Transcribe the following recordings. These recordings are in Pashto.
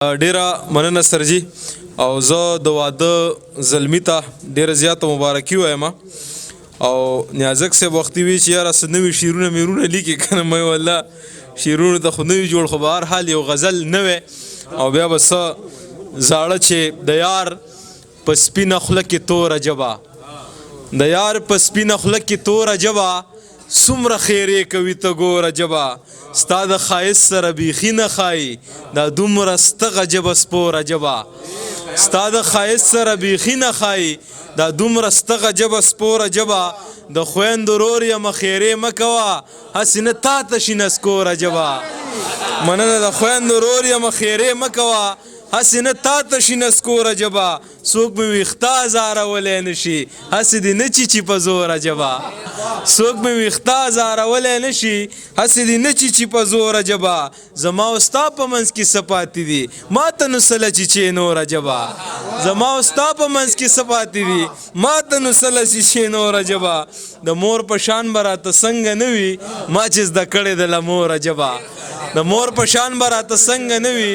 ډیره مننه سرجی او زه د واده زلمی ته ډیره زیاته مبارکي وایم او نیازک صاحب وختي وی چې یاره څه نوي شعرونه میرونه لیکي کنه مې والله شعرونه ته خو نوي جوړ خو به هر حال یو غزل نه وی او بیا به څه زاړه چې د یار په سپینه خوله کې توره ژبه د یار په سپینه خوله کې توره ژبه څومره خیرې کوي ته ګوره ژبه ستا د ښایست سره بیخي نه ښایي دا دومره ستغه ژبه سپوره ژبه ستا د ښایست سره بیخي نه ښایي دا دومره ستغه ژبه سپوره ژبه د خویندو ورور یم خیرې مه کوه هسې نه تا ته شي نسکوره ژبه مننه د خویندو ورور یم خیرې مه کوه هسې نه تا ته شي نسکوره ژبه څوک مې ویښته ازارولی نه شي هسې دې نه چیچي په زوره ژبه څوک مې ویښته ازارولی نه شي هسې دې نه چیچي په زوره ژبه زما او ستا په منځ کې څه پاتې دي ما ته نو څه له چیچې نوره ژبه زما او ستا په منځ کې څه پاتې دي ما ته نو څه له چیچې نوره ژبه د مور په شان به راته څنګه نه وي ما چې زده کړې ده له موره ژبه د مور په شان به راته څنګه نه وي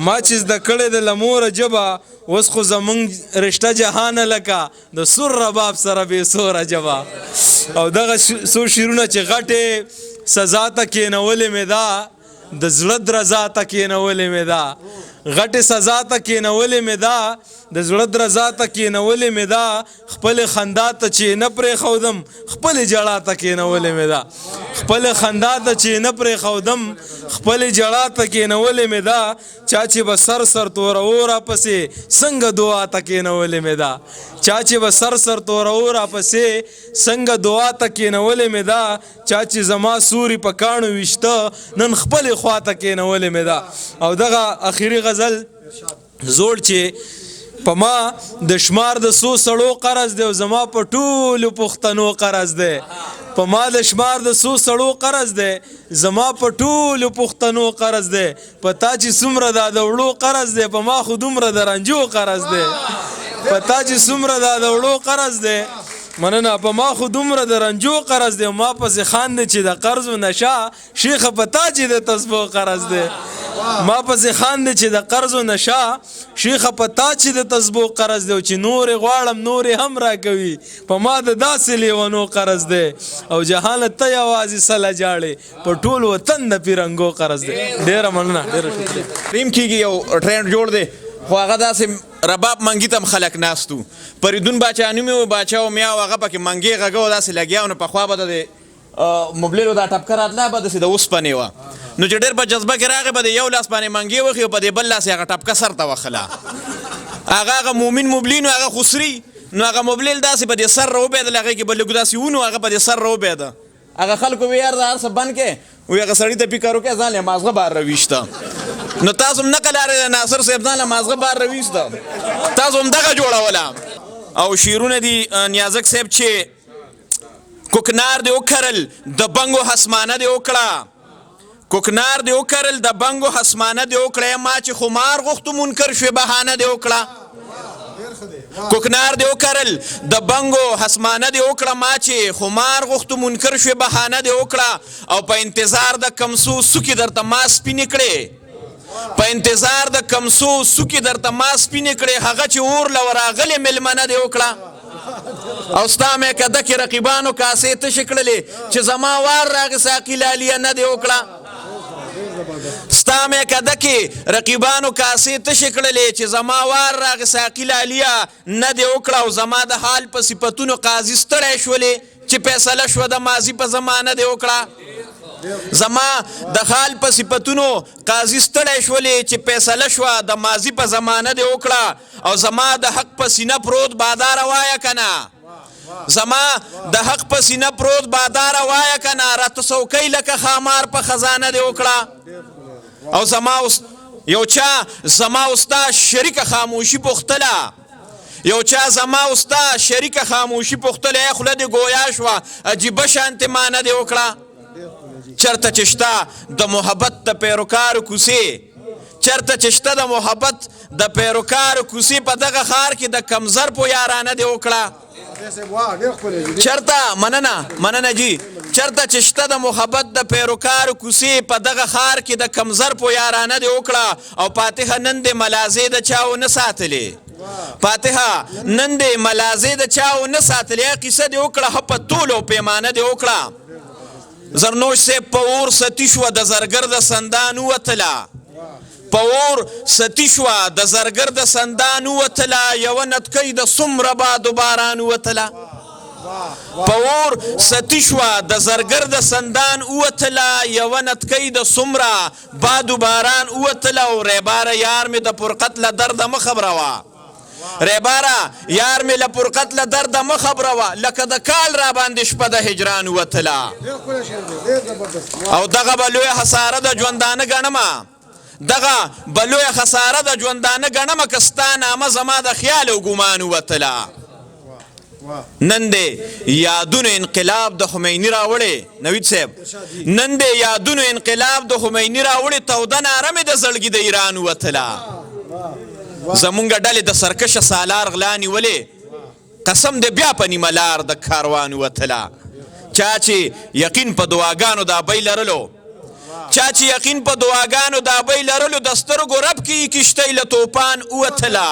ما چې زده کړې ده له موره ژبه اوس خو زمونږ رشته جهانه لکه د سور رباب سره بې سوره ژبه او دغه څو شعرونه چې غټې سزا ته کېنولې مې ده د زړه درزا ته کېنولې مې ده غټې سزا ته کېنولې مې ده د زړه درزا ته کېنولې مې ده خپلې خندا ته چې نه پرېښودم خپلې ژړا ته کېنولې مې ده خپلې خندا ته چې نه پرېښودم خپلې ژړا ته کېنولې مې ده چا چې به سر سر توروو راپسې څنګه دعا ته کېنولې مې ده چا چې به سر سر توروو راپسې څنګه دعا ته کېنولې مې ده چا چې زما سوري په کاڼو ویشته نن خپلې خوا ته کېنولې مې ده او دغه اخري غزل زوړ چې په ما د شمار د څو سړو قرض دی او زما په ټولو پښتنو قرض دی په ما د شمار د څو سړو قرض دی زما په ټولو پښتنو قرض دی په تا چې څومره دا د وړو قرض دی په ما خو دومره د رنجو قرض دی په تا چې څومره دا د وړو قرض دی مننه په ما خو دومره د رنجو قرض دی ما پسې خاندې چې د قرض و نشه شیخه په تا چې د تسبو قرض دی ما پسې خاندې چې د قرض و نشه شیخه په تا چې د تسبو قرض دی او چې نورې غواړم نورې هم راکوي په ما د داسې لیونو قرض دی او جهالت ته یوازې سله جاړې په ټول وطن د پیرنګو قرض دی ډېره مننه ډېره شکریه ریم کېږي یو ټرینډ جوړ دی خو هغه داسې رباب منګي ته هم خلک ناست وو فریدون باچا نوم یې و باچا و میا و هغه پکې منګي غږه داسې لګیا و نو پخوا به د موبلیلو دا ټپکه راتله به داسې د اوسپنې وه نو چې ډېر په جذبه کې راغی به د یو لاس باندې منګي وخي او په دې بل لاس یې هغه ټپکه سر ته وخله هغه مومن موبلین و هغه خسري نو هغه موبلیل داسې په دې سر راوبېدل هغې کې به لږ داسې ونو هغه په دې سر راوبېده هغه خلکو وی یار دا هر څه بند کې وی هغه سړي ته فکر وکړه ځان له مازغه بار راویسته نو تاسو هم نقل لرئ ناصر صاحب ځان له مازغه بار راویسته تاسو هم دغه جوړوله او شعرونه دي نیازک صاحب چې کوکنار دې وکرل د بنګو حسمانه دې وکړه کوکنار دې وکرل د بنګو حسمانه دې وکړه ما چې خمار غوښتو منکر شوې بهانه دې وکړه کوکنار دې وکرل د بنګو حسمانه دې وکړه ما چې خمار غوښتو منکر شوې بهانه دې وکړه او په انتظار د کمسو سوکې درته ما سپینې کړې په انتظار د کمسو سوکې درته ما سپینې کړې هغه چې اور له ورغلې مېلمنه دې وکړه او ستا مې کده کې رقیبانو کاسې تشې کړلې چې زما وار راغې ساقي لالیه نه دې وکړه ستا مې کده کې رقیبانو کاسې تشې کړلې چې زما وار راغې ساقي لالیه نه دې وکړه او زما د حال په صفتونو قاضي ستړی شولې چې فیصله شوه د ماضي په زمانه دې وکړه زما د حال په صفتونو قاضي ستړی شولې چې فیصله شوه د ماضي په زمانه دې وکړه او زما د حق په سینه پروت باداره وایه که نه زما د حق په سینه پروت باداره وایه که نه راته څوکۍ لکه خامار په خزانه دې وکړه او زما یو چا زما ستا شریکه خاموشي پوښتله یو چا زما ستا شریکه خاموشي پوښتله ای خوله دې ګویا شوه عجیبه شانتې مانه دې وکړه چرته چې شته د محبت د پیروکارو کوڅې چرته چې شته د محبت د پیروکارو کوڅې په دغه ښار کې د کمزر په یارانه دې وکړه چرته مننه جی چرته چې شته د محبت د پیروکار کوسې په دغه ښار کې د کمزر په یارانه دې وکړه او فاتحه نن دې ملازې د چاو نه ساتلې فاتحه نن دې ملازې د چاو نه ساتلې قصه دې وکړه په طول او پیمانه دې وکړه زرنوش سے پور ستی شو د زرګر د سندان وتلا پور ستی شو د زرګر د سندان وتلا یو نتکې د سمره باد باران وتلا پور ستی شو د زرګر د سندان وتلا یو نتکې د سمره باد باران وتلا او ریبار یار می د پر قتل درد مخبره وا ریبارا یار می لپور قتل درد مخبره وا لکه د کال را باندې شپه د هجران وتلا او دغه بلوی خساره د ژوندانه ګڼمه دغه بلوی خساره د ژوندانه ګڼمه که ستا نامه زما د خیال او ګمان وتلا نن دې یادونو انقلاب د خمیني راوړې نوید صاحب نن دې یادونو انقلاب د خمیني راوړې توده ناره مې د زړګي د ایران وتلا زمونږ ډلې د سرکشه سالار غلا نیولې قسم دې بیا په نیمه لار د کاروان وتلا چا چې یقین په دعاګانو د ابۍ لرلو چا چې یقین په دعاګانو د ابۍ لرلو د سترګو رب کې کشتۍ له توپان وتلا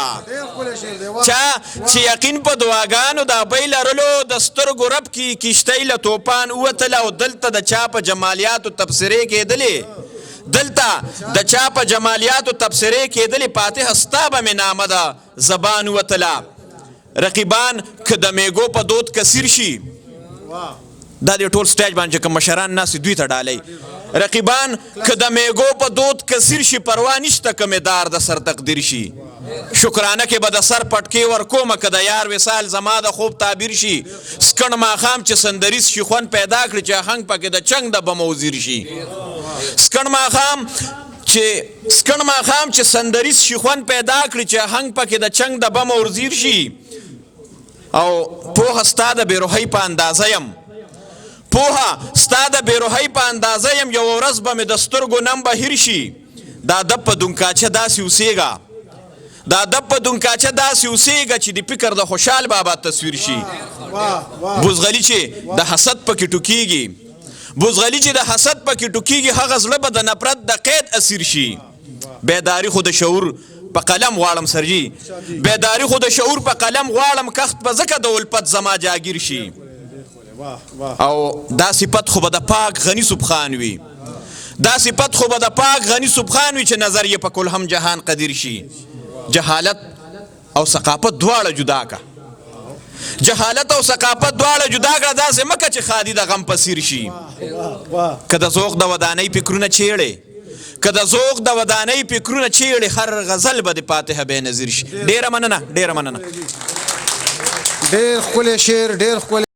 چا چې یقین په دعاګانو د ابۍ لرلو د سترګو رب کې کشتۍ له توپان وتلا او دلته د چا په جمالیاتو تبصرې کېدلې دلته د چا په جمالیاتو تبصرې کېدلې فاتحه ستا به مې نامه ده زبان وتلا رقیبان که د میګو په دود کثیر شي دا د ټول سټیج باندې کوم مشران ناس دوی ته ډالۍ رقیبان که د میګو په دود کثیر شي پروا نشته که مې دار د سر تقدیر شي شکرانه کې به د سر پټکې ورکومه که د یار وصال زما د خوب تعبیر شي سکڼ ماښام چې سندریز شي خوند پیدا کړي چې آهنګ پکې د چنګ د بم وزیر شي سکڼ ماښام چې سندریز شي خوند پیدا کړي چې آهنګ پکې د چنګ د بم وزیر شي او پوهه ستا د بېروحۍ په اندازه یم پوها ستا د بېروحۍ په اندازه یم یوه ورځ به مې د سترګو نم بهیر شي دا ادب په دونکاچه داسې اوسېږه دا ادب په دونکاچه داسې اوسېږه چې د فکر د خوشحال بابا تصویر شي بوزغلي چې د حسد پکې ټوکېږي بوزغلي چې د حسد پکې ټوکېږي هغه زړه به د نفرت د قید اسیر شي بیداري خو د شعور په قلم غواړم سرجي بیداري خو د شعور په قلم غواړم کخت به ځکه د الفت زما جاګیر شي او دا صفت خو به د پاک غني سبحان وي دا صفت خو به د پاک غني سبحان وي چې نظر یې په کل هم جهان قدیر شي جهالت او ثقافت دواړه جدا کا جهالت او ثقافت دواړه جدا کړه داسې مکه چې خادي د غم پسیر شي که د ذوق د ودانۍ فکرونه چیړې که د ذوق د ودانۍ فکرونه چیړې هر غزل به د فاتحه بې نظیر شي ډېره مننه ډېر ښکلی شعر ډېر ښکلی